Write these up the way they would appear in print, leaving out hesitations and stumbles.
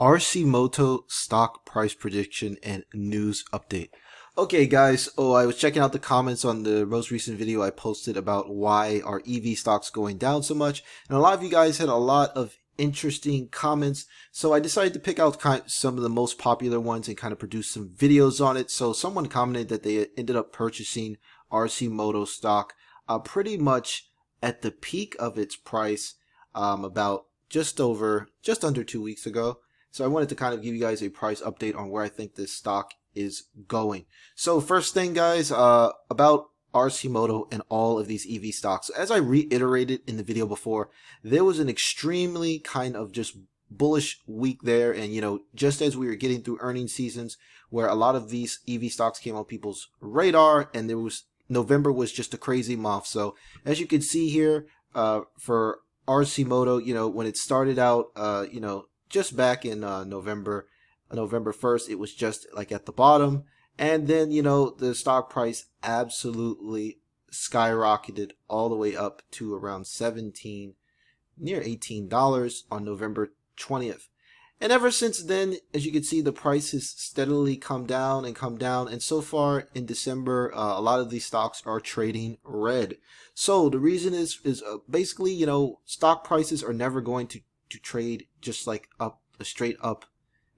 Arcimoto stock price prediction and news update. Okay guys, I was checking out the comments on the most recent video I posted about why are EV stocks going down so much, and a lot of you guys had a lot of interesting comments, so I decided to pick out some of the most popular ones and kind of produce some videos on it. So someone commented that they ended up purchasing Arcimoto stock pretty much at the peak of its price about just under 2 weeks ago. So I wanted to kind of give you guys a price update on where I think this stock is going. So first thing guys, about Arcimoto and all of these EV stocks. As I reiterated in the video before, there was an extremely kind of just bullish week there, and just as we were getting through earnings seasons where a lot of these EV stocks came on people's radar, and November was just a crazy month. So as you can see here, for Arcimoto, when it started out, just back in November 1st, it was just like at the bottom, and then the stock price absolutely skyrocketed all the way up to around near $18 on November 20th. And ever since then, as you can see, the price has steadily come down, and so far in December, a lot of these stocks are trading red. So the reason is basically, stock prices are never going to trade just like straight up,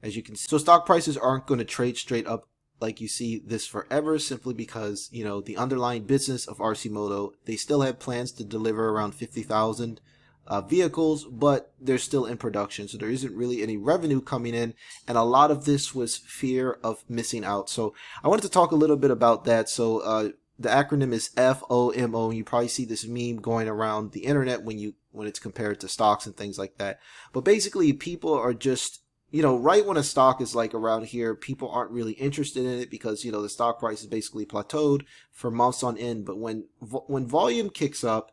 as you can see. So stock prices aren't going to trade straight up like you see this forever, simply because the underlying business of Arcimoto, they still have plans to deliver around 50,000 vehicles, but they're still in production, so there isn't really any revenue coming in, and a lot of this was fear of missing out. So I wanted to talk a little bit about that. So the acronym is FOMO, and you probably see this meme going around the internet when it's compared to stocks and things like that. But basically, people are just, right when a stock is like around here, people aren't really interested in it because, the stock price is basically plateaued for months on end. But when volume kicks up,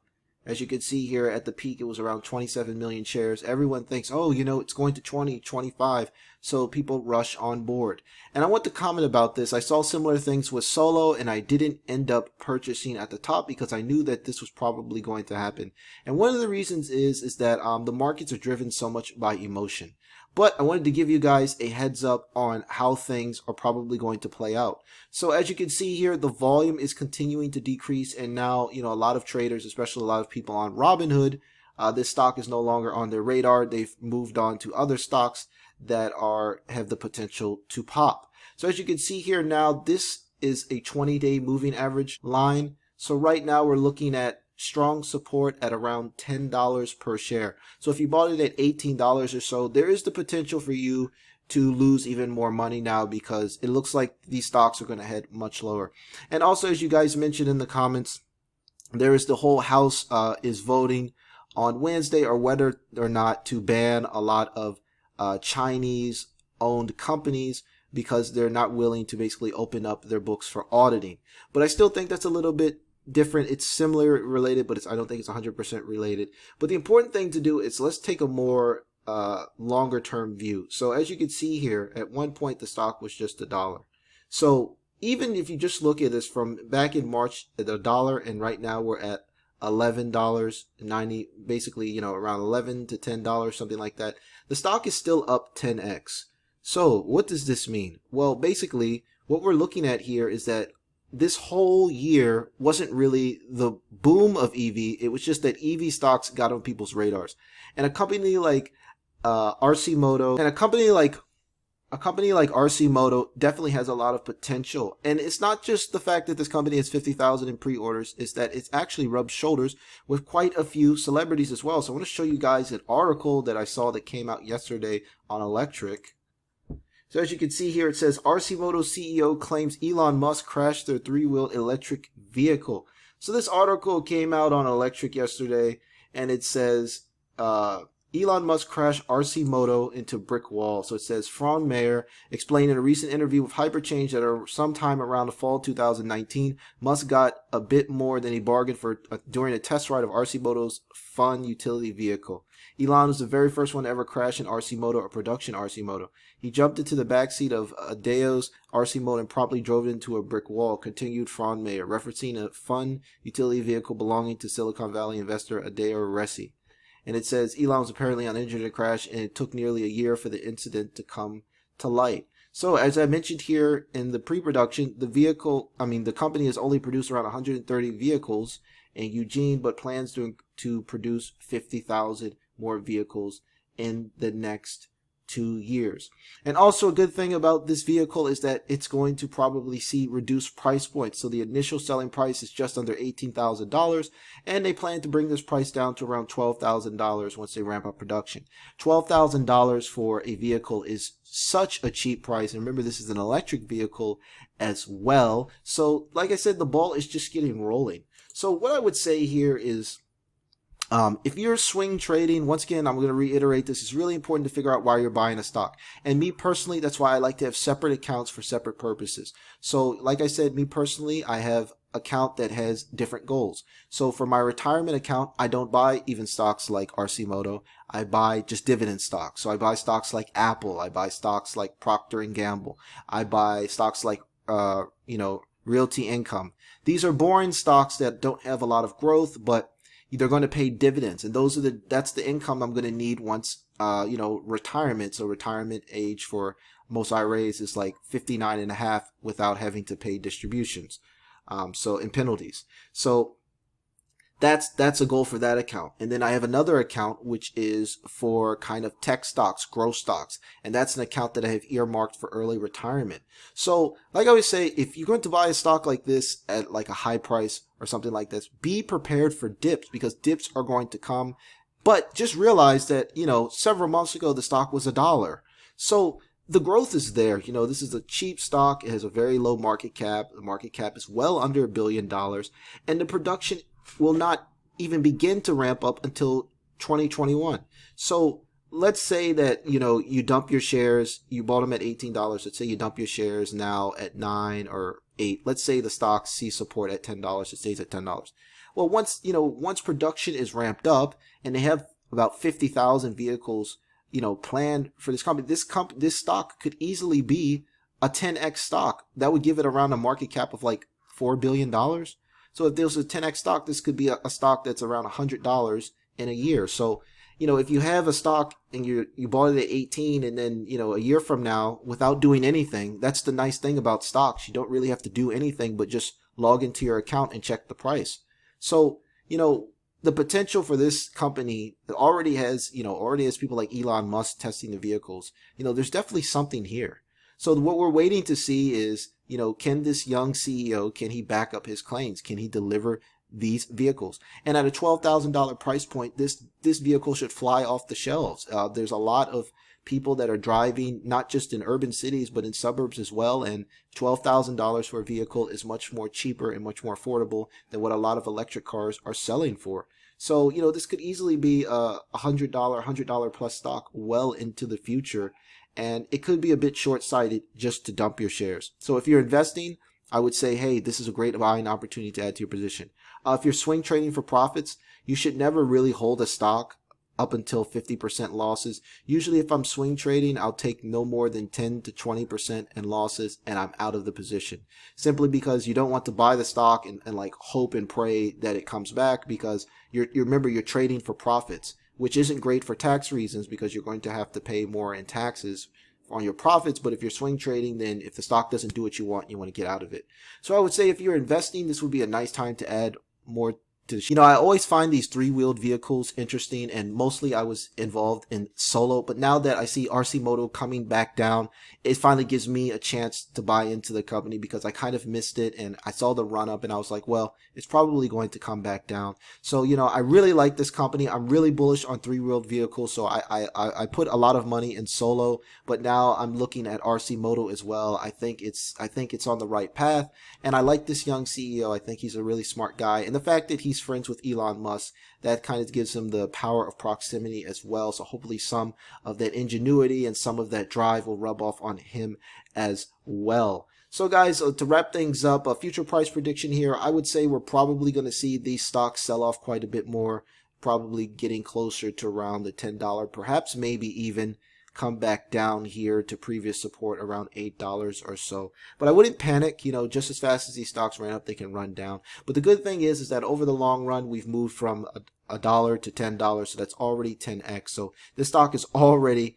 as you can see here at the peak, it was around 27 million shares. Everyone thinks, oh, it's going to 20, 25. So people rush on board. And I want to comment about this. I saw similar things with Solo, and I didn't end up purchasing at the top because I knew that this was probably going to happen. And one of the reasons is that the markets are driven so much by emotion. But I wanted to give you guys a heads up on how things are probably going to play out. So as you can see here, the volume is continuing to decrease, and now, a lot of traders, especially a lot of people on Robinhood, this stock is no longer on their radar. They've moved on to other stocks that have the potential to pop. So as you can see here now, this is a 20-day moving average line. So right now we're looking at strong support at around $10 per share. So if you bought it at $18 or so, there is the potential for you to lose even more money now, because it looks like these stocks are going to head much lower. And also, as you guys mentioned in the comments, there is the whole House is voting on Wednesday or whether or not to ban a lot of Chinese owned companies, because they're not willing to basically open up their books for auditing. But I still think that's a little bit different. It's similar related, but I don't think it's 100% related. But the important thing to do is let's take a more longer term view. So as you can see here, at one point the stock was just $1. So even if you just look at this from back in March at $1, and right now we're at $11.90, basically, around $11 to $10, something like that, the stock is still up 10x. So what does this mean? Well, basically what we're looking at here is that this whole year wasn't really the boom of EV. It was just that EV stocks got on people's radars, and a company like Arcimoto, definitely has a lot of potential. And it's not just the fact that this company has 50,000 in pre-orders, it's that it's actually rubbed shoulders with quite a few celebrities as well. So I want to show you guys an article that I saw that came out yesterday on electric. So as you can see here, it says Arcimoto CEO claims Elon Musk crashed their three-wheel electric vehicle. So this article came out on electric yesterday, and it says Elon Musk crashed Arcimoto into brick wall. So it says Frank Mayer explained in a recent interview with Hyperchange that sometime around the fall 2019, Musk got a bit more than he bargained for during a test ride of Arcimoto's fun utility vehicle. Elon was the very first one to ever crash an Arcimoto or production Arcimoto. He jumped into the backseat of Adeo's Arcimoto and promptly drove it into a brick wall, continued Frank Mayer, referencing a fun utility vehicle belonging to Silicon Valley investor Adeo Resi. And it says Elon was apparently uninjured in a crash, and it took nearly a year for the incident to come to light. So as I mentioned here in the pre-production, the company has only produced around 130 vehicles in Eugene, but plans to produce 50,000 more vehicles in the next 2 years. And also a good thing about this vehicle is that it's going to probably see reduced price points. So the initial selling price is just under $18,000, and they plan to bring this price down to around $12,000 once they ramp up production. $12,000 for a vehicle is such a cheap price. And remember, this is an electric vehicle as well. So like I said, the ball is just getting rolling. So what I would say here is, if you're swing trading, once again, I'm going to reiterate this, it's really important to figure out why you're buying a stock. And me personally, that's why I like to have separate accounts for separate purposes. So like I said, me personally, I have an account that has different goals. So for my retirement account, I don't buy even stocks like Arcimoto. I buy just dividend stocks. So I buy stocks like Apple. I buy stocks like Procter & Gamble. I buy stocks like, Realty Income. These are boring stocks that don't have a lot of growth, but they're going to pay dividends, and that's the income I'm going to need once retirement. So retirement age for most IRAs is like 59 and a half without having to pay distributions, and penalties. So that's a goal for that account. And then I have another account which is for kind of tech stocks, growth stocks, and that's an account that I have earmarked for early retirement. So like I always say, if you're going to buy a stock like this at like a high price or something like this, be prepared for dips, because dips are going to come. But just realize that, several months ago the stock was $1. So the growth is there. This is a cheap stock. It has a very low market cap. The market cap is well under $1 billion, and the production will not even begin to ramp up until 2021. So let's say that, you dump your shares, you bought them at $18. Let's say you dump your shares now at $9 or $8. Let's say the stock sees support at $10. It stays at $10. Well, once production is ramped up and they have about 50,000 vehicles, planned for this company, this stock could easily be a 10x stock. That would give it around a market cap of like $4 billion. So if there's a 10x stock, this could be a stock that's around $100 in a year. So, if you have a stock and you bought it at 18, and then, a year from now, without doing anything, that's the nice thing about stocks. You don't really have to do anything but just log into your account and check the price. So, the potential for this company already has people like Elon Musk testing the vehicles. There's definitely something here. So what we're waiting to see is, can this young CEO, can he back up his claims? Can he deliver these vehicles? And at a $12,000 price point, this vehicle should fly off the shelves. There's a lot of people that are driving, not just in urban cities, but in suburbs as well. And $12,000 for a vehicle is much more cheaper and much more affordable than what a lot of electric cars are selling for. So, this could easily be a $100 plus stock well into the future. And it could be a bit short-sighted just to dump your shares. So if you're investing, I would say, hey, this is a great buying opportunity to add to your position. If you're swing trading for profits, you should never really hold a stock up until 50% losses. Usually if I'm swing trading, I'll take no more than 10 to 20% in losses, and I'm out of the position. Simply because you don't want to buy the stock and like hope and pray that it comes back, because remember, you're trading for profits, which isn't great for tax reasons, because you're going to have to pay more in taxes on your profits. But if you're swing trading, then if the stock doesn't do what you want to get out of it. So I would say if you're investing, this would be a nice time to add more to the I always find these three-wheeled vehicles interesting, and mostly I was involved in solo, but now that I see Arcimoto coming back down, it finally gives me a chance to buy into the company, because I kind of missed it, and I saw the run up and I was like, well, it's probably going to come back down. So, I really like this company. I'm really bullish on three-wheeled vehicles, so I put a lot of money in solo, but now I'm looking at Arcimoto as well. I think it's on the right path, and I like this young CEO. I think he's a really smart guy, and the fact that he's friends with Elon Musk, that kind of gives him the power of proximity as well. So hopefully some of that ingenuity and some of that drive will rub off on him as well. So guys, to wrap things up, a future price prediction here, I would say we're probably going to see these stocks sell off quite a bit more, probably getting closer to around the $10, perhaps maybe even come back down here to previous support around $8 or so. But I wouldn't panic, you know, just as fast as these stocks ran up, they can run down. But the good thing is that over the long run, we've moved from a dollar to $10, so that's already 10x. So this stock is already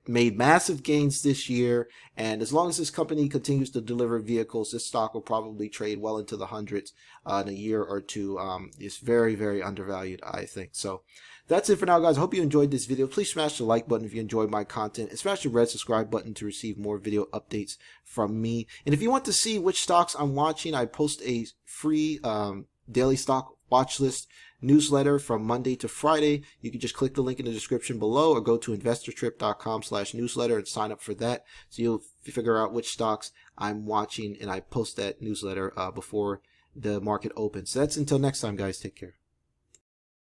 made massive gains this year, and as long as this company continues to deliver vehicles, this stock will probably trade well into the hundreds in a year or two. It's very, very undervalued, I think. So that's it for now, guys. I hope you enjoyed this video. Please smash the like button if you enjoyed my content, and smash the red subscribe button to receive more video updates from me. And if you want to see which stocks I'm watching, I post a free daily stock watch list newsletter from Monday to Friday. You can just click the link in the description below or go to investortrip.com/newsletter and sign up for that. So you'll figure out which stocks I'm watching, and I post that newsletter before the market opens. So that's until next time, guys. Take care.